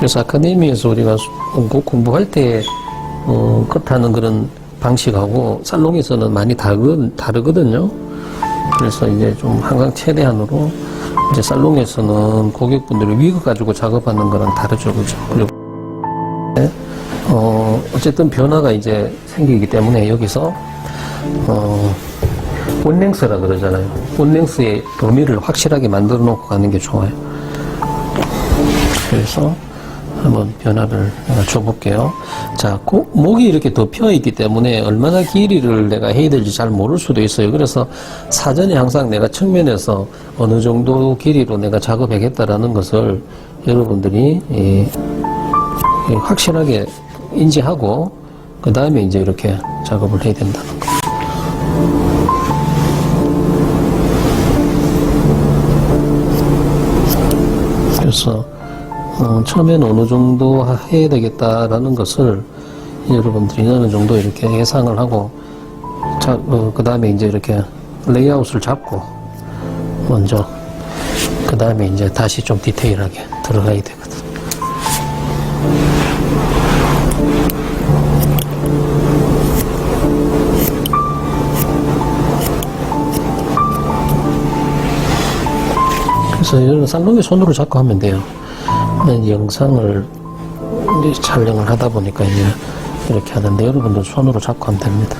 그래서 아카데미에서 우리가 공부할 때 컷하는 그런 방식하고 살롱에서는 많이 다르거든요. 그래서 이제 좀 항상 최대한으로 이제 살롱에서는 고객분들이 위그 가지고 작업하는 거랑 다르죠, 그죠? 그리고 어쨌든 변화가 이제 생기기 때문에 여기서 본랭스라 그러잖아요. 본랭스의 범위를 확실하게 만들어 놓고 가는 게 좋아요. 그래서 한번 변화를 내가 줘볼게요. 자, 목이 이렇게 덮여 있기 때문에 얼마나 길이를 내가 해야 될지 잘 모를 수도 있어요. 그래서 사전에 항상 내가 측면에서 어느 정도 길이로 내가 작업하겠다라는 것을 여러분들이 확실하게 인지하고 그 다음에 이제 이렇게 작업을 해야 된다는 거. 그래서 처음에는 어느 정도 해야 되겠다라는 것을 여러분들이 어느 정도 이렇게 예상을 하고 그 다음에 이제 이렇게 레이아웃을 잡고 먼저 그 다음에 이제 다시 좀 디테일하게 들어가야 되거든. 그래서 이런 살롱에 손으로 잡고 하면 돼요. 영상을 이제 촬영을 하다 보니까 이제 이렇게 하는데 여러분들 손으로 잡고 하면 됩니다.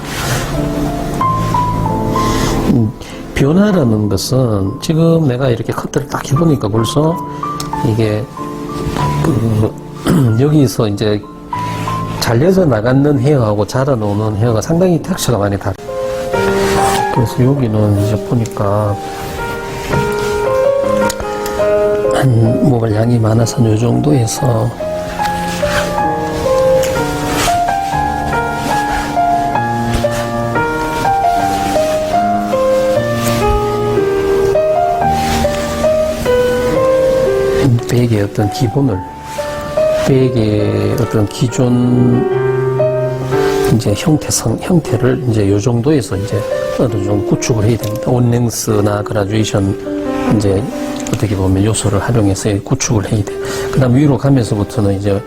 변화라는 것은 지금 내가 이렇게 커트를 딱 해보니까 벌써 이게 여기서 이제 잘려져 나가는 헤어하고 자라놓는 헤어가 상당히 텍스처가 많이 다르. 그래서 여기는 이제 보니까 한 모발 양이 많아서 요 정도에서 백의 어떤 기본을, 백의 어떤 기존 이제 형태를 이제 요 정도에서 이제 어느 정도 구축을 해야 됩니다. 온랭스나 그라듀에이션 이제 어떻게 보면 요소를 활용해서 구축을 해야 돼. 그 다음 위로 가면서부터는 이제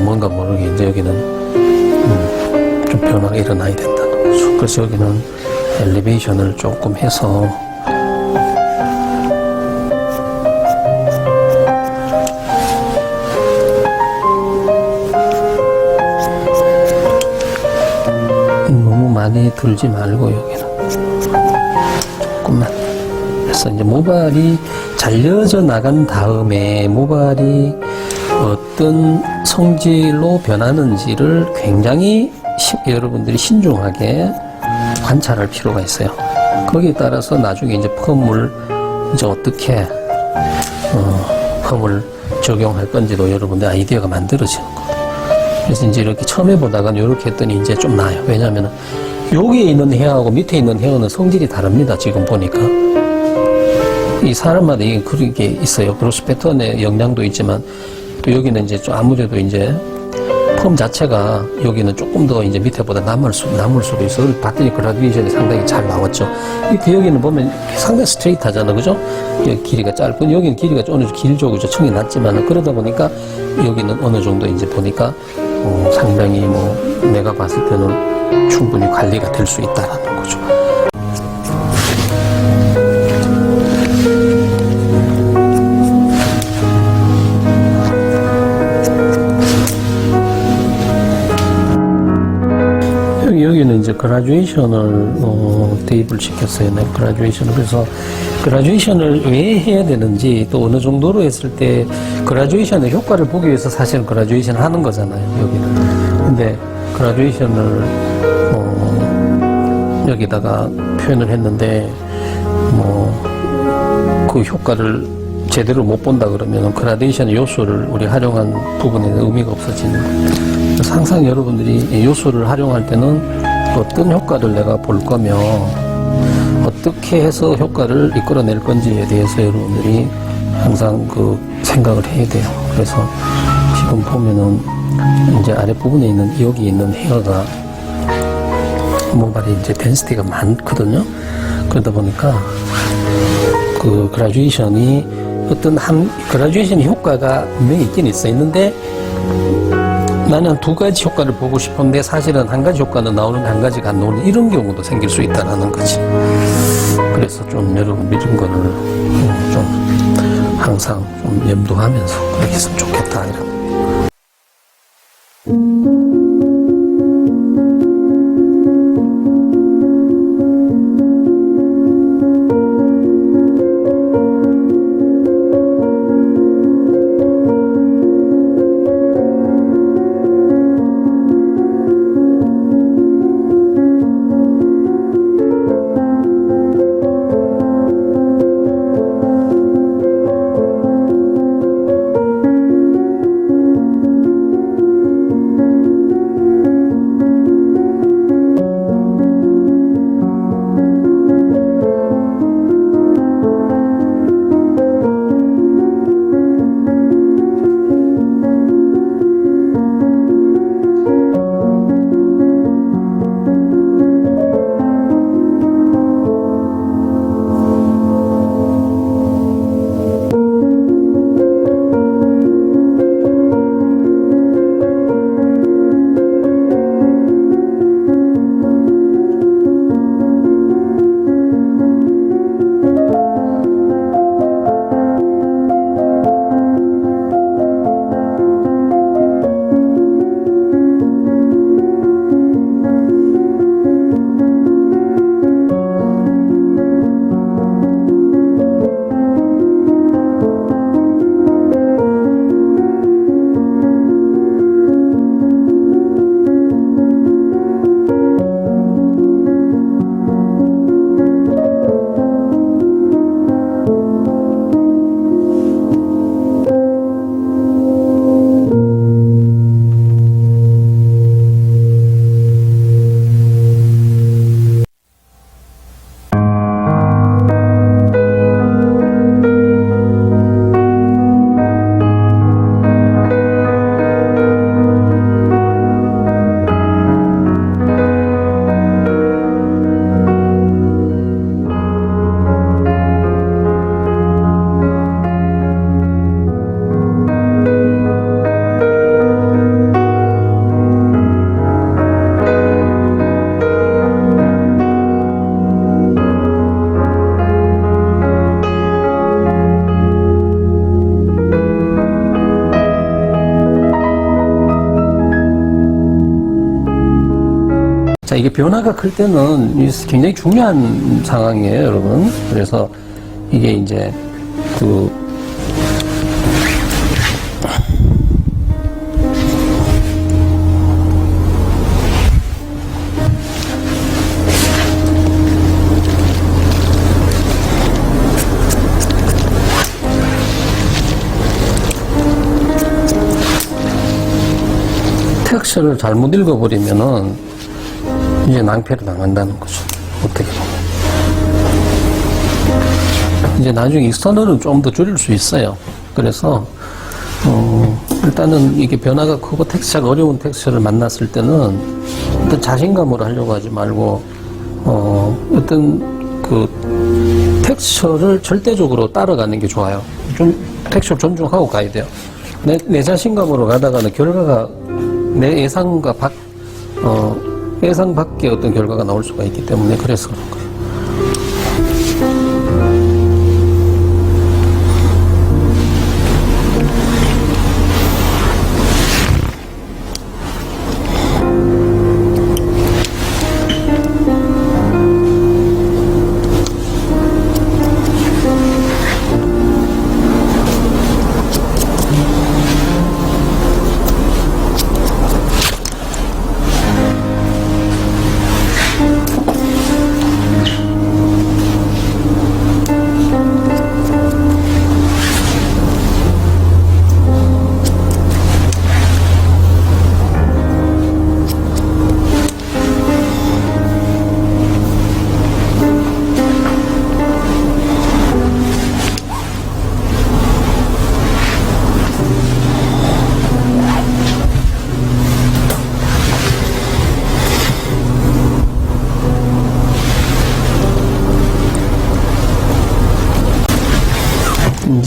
뭔가 모르게 이제 여기는 좀 변화가 일어나야 된다는 거죠. 그래서 여기는 엘리베이션을 조금 해서 너무 많이 들지 말고 여기는 조금만. 그래서 이제 모발이 잘려져 나간 다음에 모발이 어떤 성질로 변하는지를 굉장히 여러분들이 신중하게 관찰할 필요가 있어요. 거기에 따라서 나중에 이제 펌을 이제 어떻게 펌을 적용할 건지도 여러분들 아이디어가 만들어지는 거예요. 그래서 이제 이렇게 처음 해보다가 이렇게 했더니 이제 좀 나아요. 왜냐하면 여기에 있는 헤어하고 밑에 있는 헤어는 성질이 다릅니다. 지금 보니까. 이 사람마다 이게 그렇게 있어요. 그로스 패턴의 영향도 있지만 또 여기는 이제 좀 아무래도 이제 펌 자체가 여기는 조금 더 이제 밑에보다 남을 수도 있어. 봤더니 그라듀에이션이 상당히 잘 나왔죠. 밑에 여기는 보면 상당히 스트레이트 하잖아. 그죠? 여기 길이가 짧고 여기는 길이가 좀 어느 정도 길죠. 그죠? 층이 낮지만 그러다 보니까 여기는 어느 정도 이제 보니까 상당히 내가 봤을 때는 충분히 관리가 될 수 있다라는 거죠. 여기는 이제 그라듀에이션을 대입을 시켰어요. 네, 그라듀에이션을. 그래서 그라듀에이션을 왜 해야 되는지 또 어느 정도로 했을 때 그라듀에이션의 효과를 보기 위해서 사실은 그라듀에이션 하는 거잖아요. 여기는. 근데 그라듀에이션을 여기다가 표현을 했는데 그 효과를 제대로 못 본다 그러면 그라데이션 요소를 우리 활용한 부분에는 의미가 없어지는 거예요. 그래서 항상 여러분들이 요소를 활용할 때는 어떤 효과를 내가 볼 거며 어떻게 해서 효과를 이끌어낼 건지에 대해서 여러분들이 항상 그 생각을 해야 돼요. 그래서 지금 보면은 이제 아랫부분에 있는 여기 있는 헤어가 모발이 이제 덴시티가 많거든요. 그러다 보니까 그 그라듀에이션이 어떤 그라듀에이션 효과가 분명히 있긴 있는데 나는 두 가지 효과를 보고 싶은데 사실은 한 가지 효과는 나오는데 한 가지가 안 나오는 이런 경우도 생길 수 있다는 거지. 그래서 좀 여러분 이런 거는 좀 항상 좀 염두하면서 그렇게 했으면 좋겠다 이런. 자, 이게 변화가 클 때는 굉장히 중요한 상황이에요, 여러분. 그래서 이게 이제 텍스처를 잘못 읽어버리면은 이제 낭패를 당한다는 거죠. 어떻게 보면. 이제 나중에 익스터널은 좀 더 줄일 수 있어요. 그래서, 일단은 이게 변화가 크고 텍스처가 어려운 텍스처를 만났을 때는 어떤 자신감으로 하려고 하지 말고, 어떤 텍스처를 절대적으로 따라가는 게 좋아요. 좀 텍스처 존중하고 가야 돼요. 내 자신감으로 가다가는 결과가 내 예상 밖의 어떤 결과가 나올 수가 있기 때문에 그래서 그런 거예요.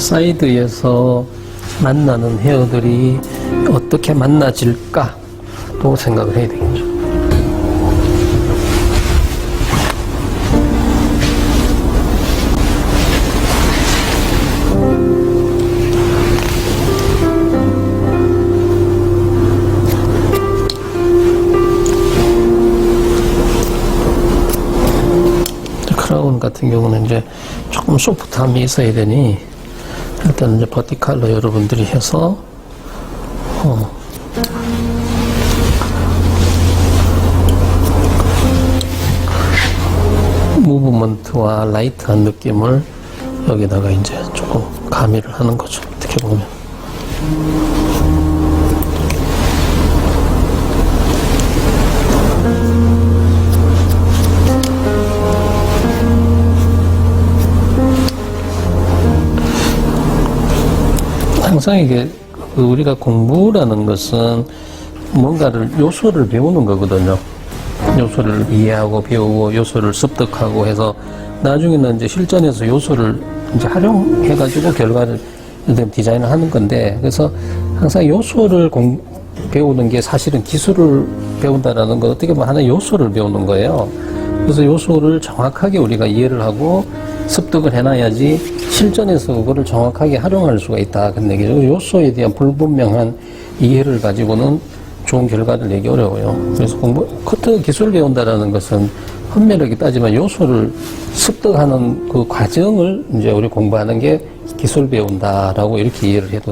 사이드에서 만나는 헤어들이 어떻게 만나질까 또 생각을 해야 되겠죠. 크라운 같은 경우는 이제 조금 소프트함이 있어야 되니 일단 이제 버티칼로 여러분들이 해서 무브먼트와 라이트한 느낌을 여기다가 이제 조금 가미를 하는 거죠. 어떻게 보면. 항상 이게 우리가 공부라는 것은 뭔가를 요소를 배우는 거거든요. 요소를 이해하고 배우고 요소를 습득하고 해서 나중에는 이제 실전에서 요소를 이제 활용해가지고 결과를 디자인을 하는 건데, 그래서 항상 요소를 배우는 게 사실은 기술을 배운다라는 건 어떻게 보면 하나의 요소를 배우는 거예요. 그래서 요소를 정확하게 우리가 이해를 하고 습득을 해놔야지 실전에서 그거를 정확하게 활용할 수가 있다. 그런 얘기죠. 요소에 대한 불분명한 이해를 가지고는 좋은 결과를 내기 어려워요. 그래서 커트 기술 배운다라는 것은 엄밀하게 따지면 요소를 습득하는 그 과정을 이제 우리 공부하는 게 기술 배운다라고 이렇게 이해를 해도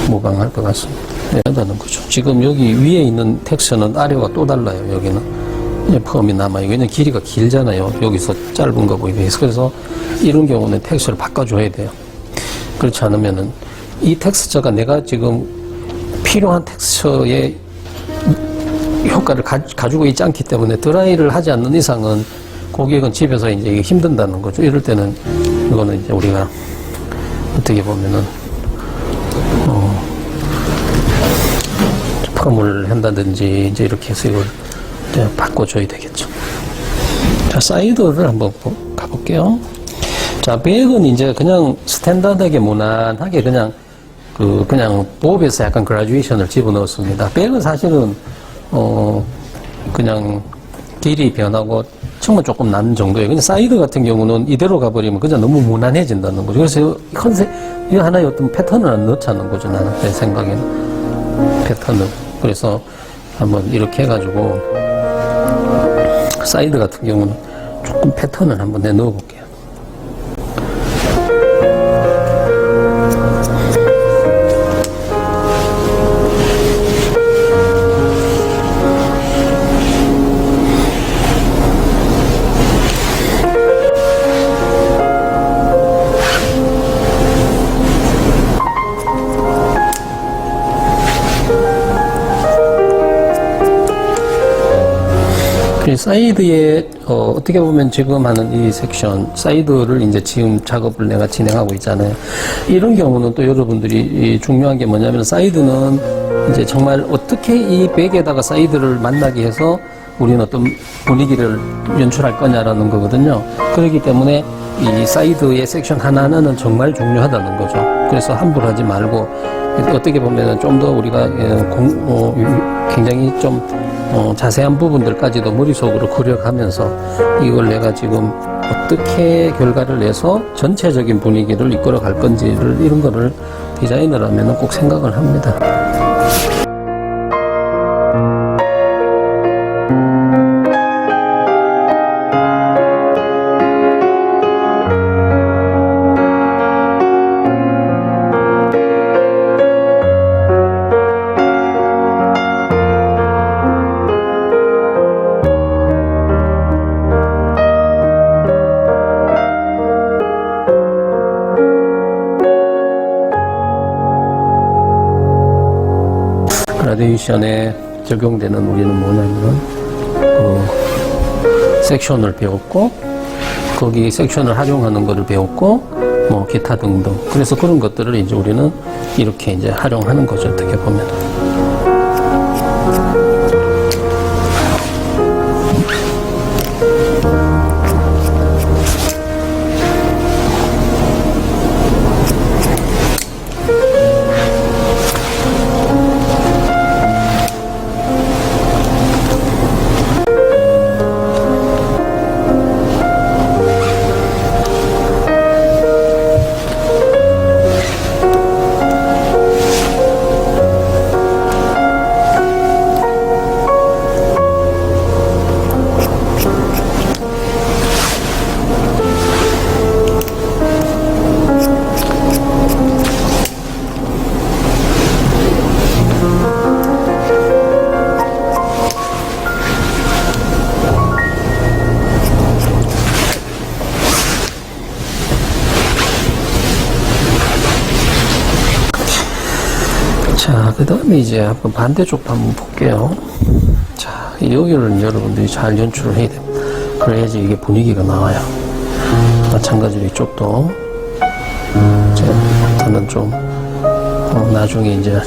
무방할 것 같습니다. 네, 한다는 거죠. 지금 여기 위에 있는 텍스처는 아래와 또 달라요. 여기는 이제 펌이 남아요. 왜냐면 길이가 길잖아요. 여기서 짧은 거 보이게 해서. 그래서 이런 경우는 텍스처를 바꿔줘야 돼요. 그렇지 않으면은 이 텍스처가 내가 지금 필요한 텍스처의 효과를 가지고 있지 않기 때문에 드라이를 하지 않는 이상은 고객은 집에서 이제 힘든다는 거죠. 이럴 때는 이거는 이제 우리가 어떻게 보면은 펌을 한다든지 이제 이렇게 해서 이걸 이제 바꿔줘야 되겠죠. 자, 사이드를 한번 가볼게요. 자, 백은 이제 그냥 스탠다드하게 무난하게 그냥 보업에서 약간 그라듀에이션을 집어넣었습니다. 백은 사실은 그냥 길이 변하고 층은 조금 난 정도예요. 근데 사이드 같은 경우는 이대로 가버리면 그냥 너무 무난해진다는 거죠. 그래서 컨셉, 이 하나의 어떤 패턴을 안 넣자는 거죠. 나는 내 생각에는 패턴을. 그래서 한번 이렇게 해가지고 사이드 같은 경우는 조금 패턴을 한번 내 넣어볼게요. 사이드에 어떻게 보면 지금 하는 이 섹션 사이드를 이제 지금 작업을 내가 진행하고 있잖아요. 이런 경우는 또 여러분들이 중요한 게 뭐냐면 사이드는 이제 정말 어떻게 이 백에다가 사이드를 만나게 해서 우리는 어떤 분위기를 연출할 거냐라는 거거든요. 그렇기 때문에 이 사이드의 섹션 하나하나는 정말 중요하다는 거죠. 그래서 함부로 하지 말고 어떻게 보면 좀 더 우리가 굉장히 좀 자세한 부분들까지도 머릿속으로 그려가면서 이걸 내가 지금 어떻게 결과를 내서 전체적인 분위기를 이끌어 갈 건지를 이런 거를 디자인을 하면 꼭 생각을 합니다. 그라데이션에 적용되는 우리는 뭐냐면 섹션을 배웠고 거기 섹션을 활용하는 것을 배웠고 뭐 기타 등등. 그래서 그런 것들을 이제 우리는 이렇게 이제 활용하는 거죠. 어떻게 보면. 자, 그 다음에 이제 한번 반대쪽도 한번 볼게요. 자, 여기를 여러분들이 잘 연출을 해야 됩니다. 그래야지 이게 분위기가 나와요. 마찬가지로 이쪽도 저는 좀 나중에 이제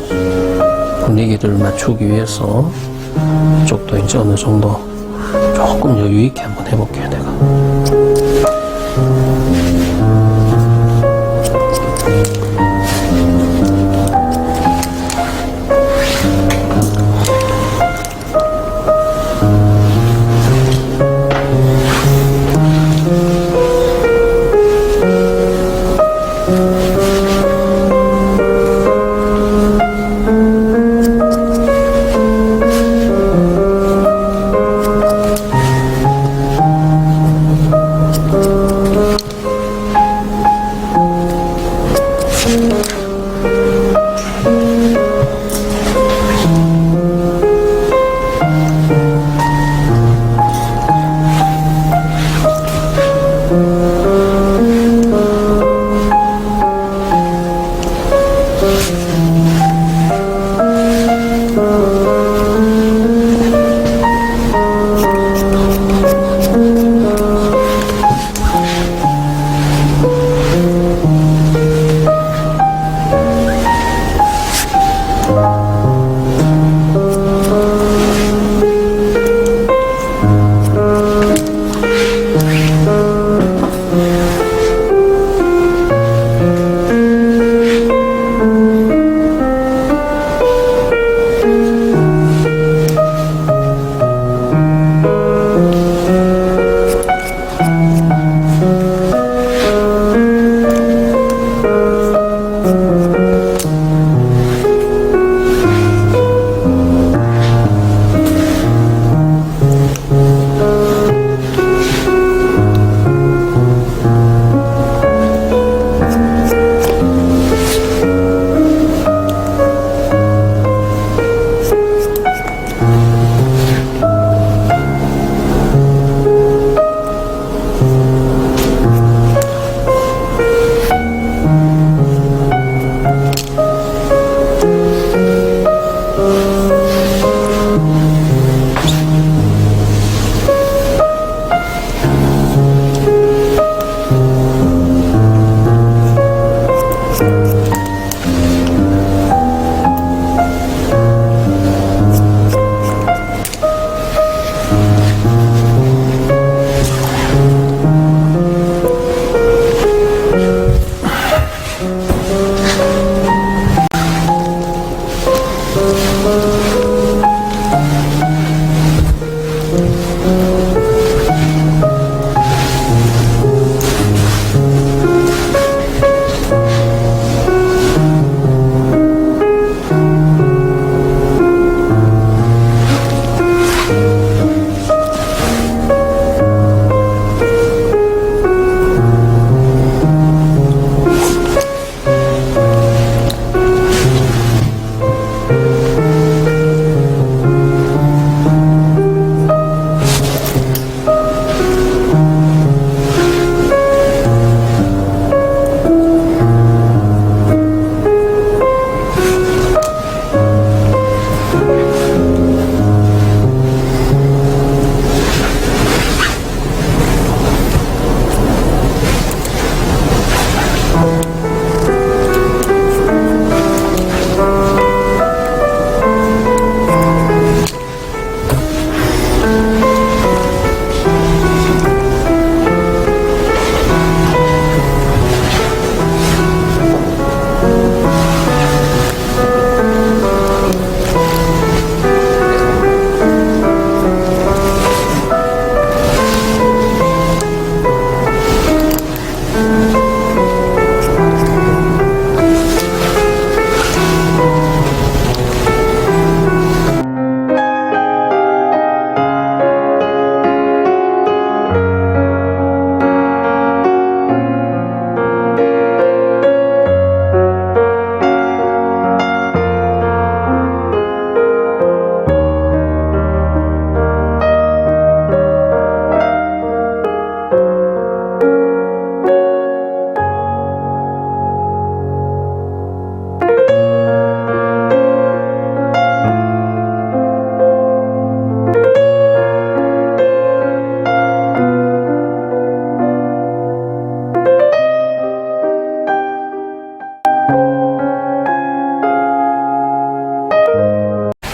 분위기를 맞추기 위해서 이쪽도 이제 어느 정도 조금 여유 있게 한번 해볼게요, 내가.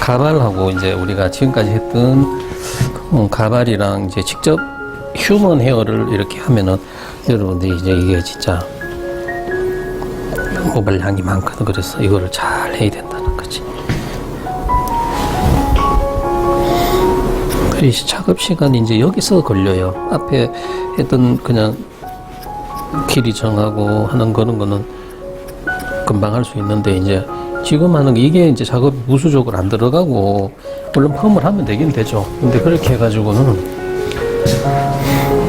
가발하고 이제 우리가 지금까지 했던 가발이랑 이제 직접 휴먼 헤어를 이렇게 하면은 여러분들이 이제 이게 진짜 모발량이 많거든. 그래서 이거를 잘 해야 된다는 거지. 그래서 작업 시간이 이제 여기서 걸려요. 앞에 했던 그냥 길이 정하고 하는 그런 거는 금방 할 수 있는데 이제 지금 하는 게 이게 이제 작업이 무수적으로 안 들어가고 물론 펌을 하면 되긴 되죠. 근데 그렇게 해가지고는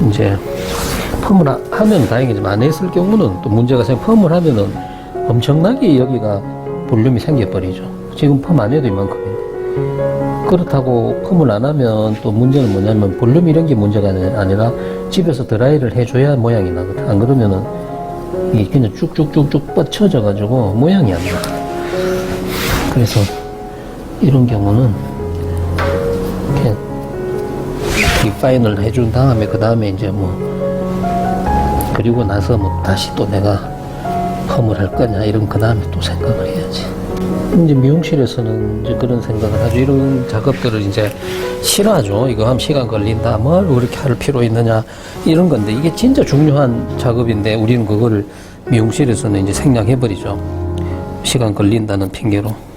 이제 펌을 하면 다행이지만 안 했을 경우는 또 문제가 생겨. 펌을 하면은 엄청나게 여기가 볼륨이 생겨버리죠. 지금 펌 안 해도 이만큼인데. 그렇다고 펌을 안 하면 또 문제는 뭐냐면 볼륨 이런 게 문제가 아니라 집에서 드라이를 해줘야 모양이 나거든. 안 그러면은 이게 그냥 쭉쭉쭉쭉 뻗쳐져 가지고 모양이 안 나. 그래서 이런 경우는 그냥 디파인을 해준 다음에 그 다음에 이제 뭐 그리고 나서 뭐 다시 또 내가 펌을 할 거냐 이런 그 다음에 또 생각을 해야지. 이제 미용실에서는 이제 그런 생각을 하죠. 이런 작업들을 이제 싫어하죠. 이거 하면 시간 걸린다. 뭘 그렇게 할 필요 있느냐 이런 건데 이게 진짜 중요한 작업인데 우리는 그거를 미용실에서는 이제 생략해버리죠. 시간 걸린다는 핑계로.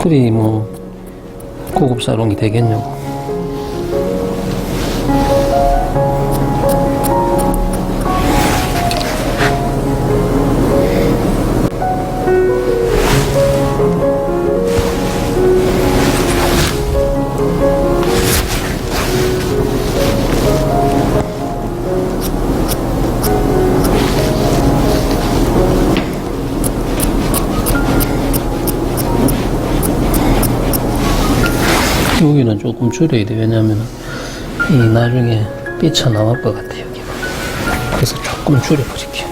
그리 뭐 고급 사롱이 되겠냐고. 여기는 조금 줄여야 돼. 왜냐면 이 나중에 삐쳐나올 것 같아 여기가. 그래서 조금 줄여버릴게요.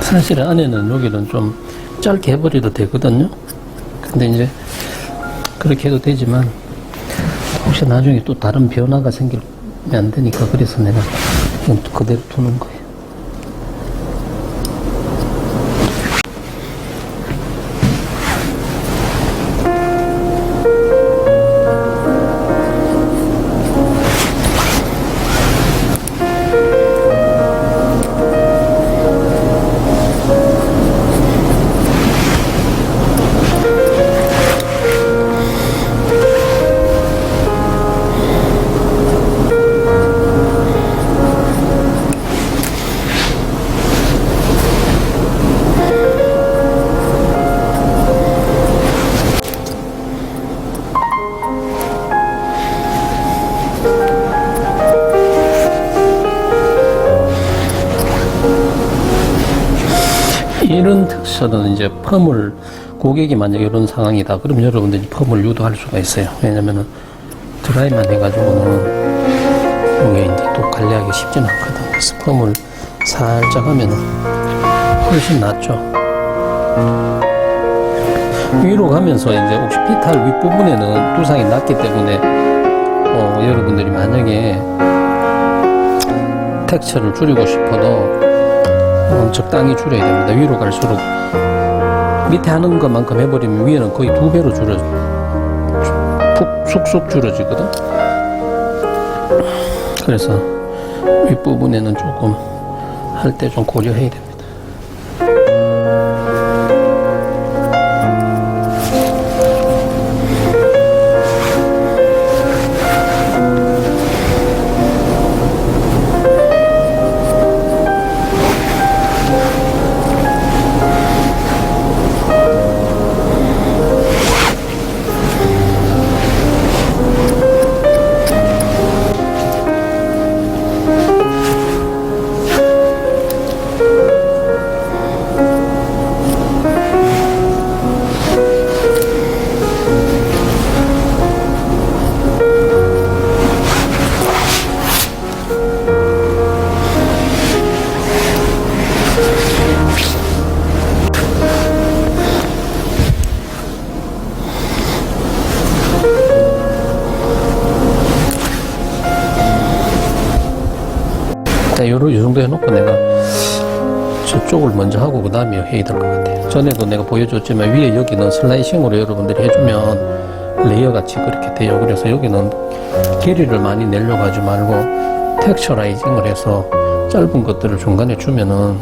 사실 안에는 여기는 좀 짧게 해버려도 되거든요. 근데 이제 그렇게 해도 되지만 혹시 나중에 또 다른 변화가 생기면 안 되니까 그래서 내가 그냥 그대로 두는 거예요. 이런 텍스처는 이제 펌을 고객이 만약 이런 상황이다 그럼 여러분들이 펌을 유도할 수가 있어요. 왜냐면은 드라이만 해가지고는 이게 이제 또 관리하기 쉽지는 않거든. 그래서 펌을 살짝 하면은 훨씬 낫죠. 위로 가면서 이제 혹시 피탈 윗부분에는 두상이 낮기 때문에 여러분들이 만약에 텍스처를 줄이고 싶어도 적당히 줄여야 됩니다. 위로 갈수록 밑에 하는 것만큼 해버리면 위에는 거의 2배로 쑥쑥 줄어지거든. 그래서 윗부분에는 조금 할 때 좀 고려해야 됩니다. 일단 요 정도 해놓고 내가 저쪽을 먼저 하고 그 다음에 해야 될 것 같아요. 전에도 내가 보여줬지만 위에 여기는 슬라이싱으로 여러분들이 해주면 레이어 같이 그렇게 돼요. 그래서 여기는 길이를 많이 내려고 하지 말고 텍스처라이징을 해서 짧은 것들을 중간에 주면은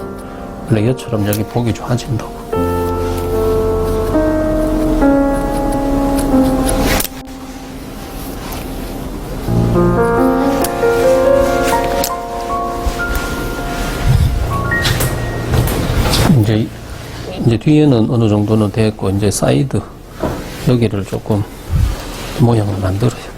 레이어처럼 여기 보기 좋아진다고. 이제 뒤에는 어느 정도는 됐고, 이제 사이드, 여기를 조금 모양을 만들어야 돼.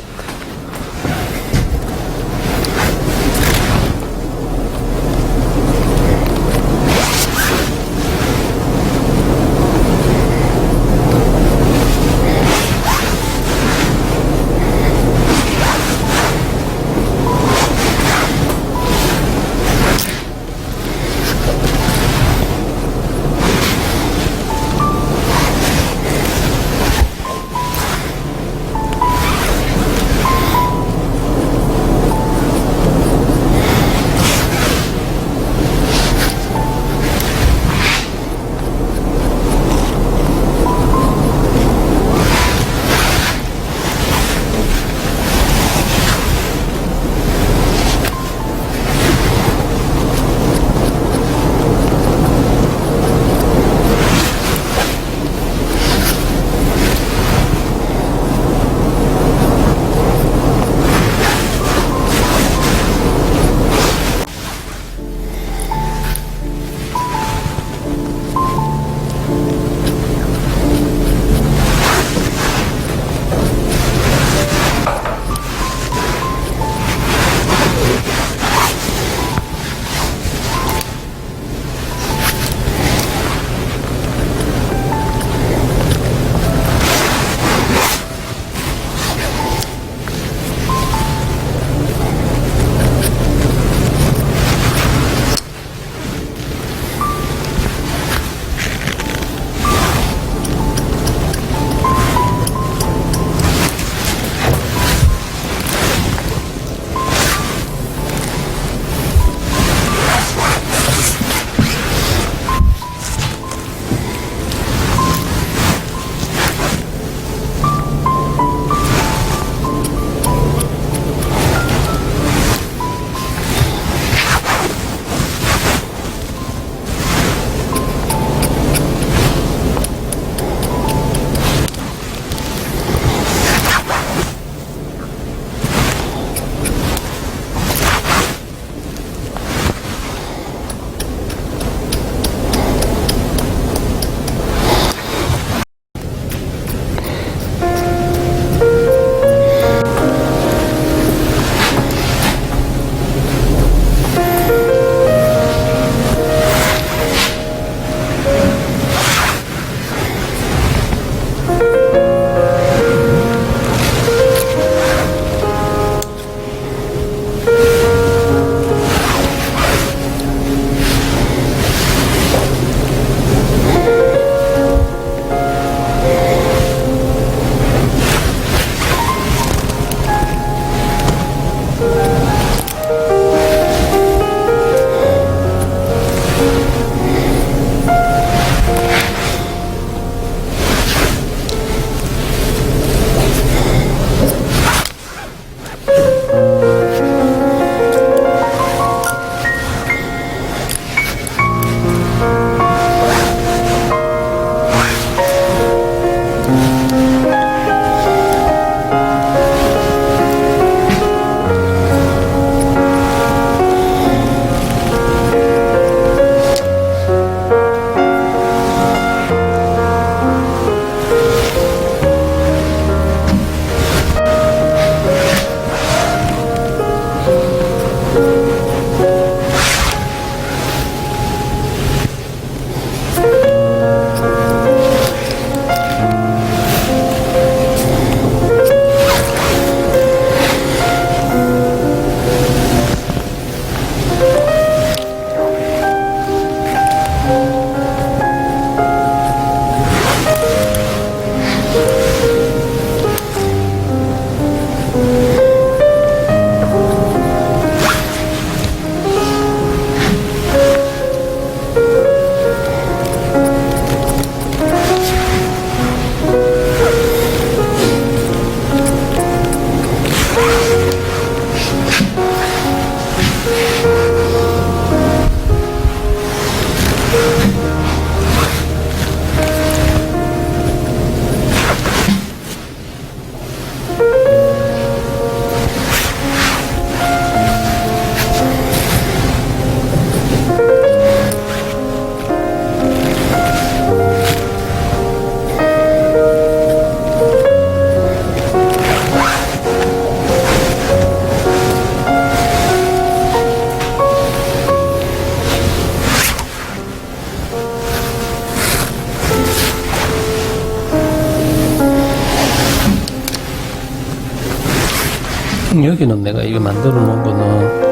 여기는 내가 이거 만들어 놓은 거는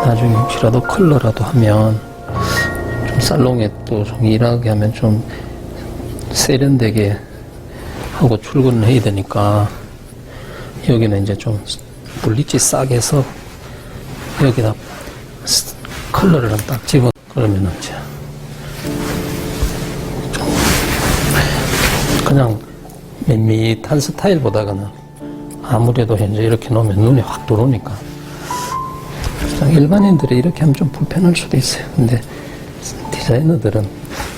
나중에 혹시라도 컬러라도 하면 좀 살롱에 또 좀 일하게 하면 좀 세련되게 하고 출근을 해야 되니까 여기는 이제 좀 물리치 싸게 해서 여기다 컬러를 딱 집어 그러면은 이제 좀 그냥 밋밋한 스타일보다는 아무래도 현재 이렇게 놓으면 눈에 확 들어오니까 그냥 일반인들이 이렇게 하면 좀 불편할 수도 있어요. 근데 디자이너들은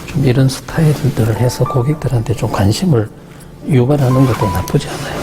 좀 이런 스타일들을 해서 고객들한테 좀 관심을 유발하는 것도 나쁘지 않아요.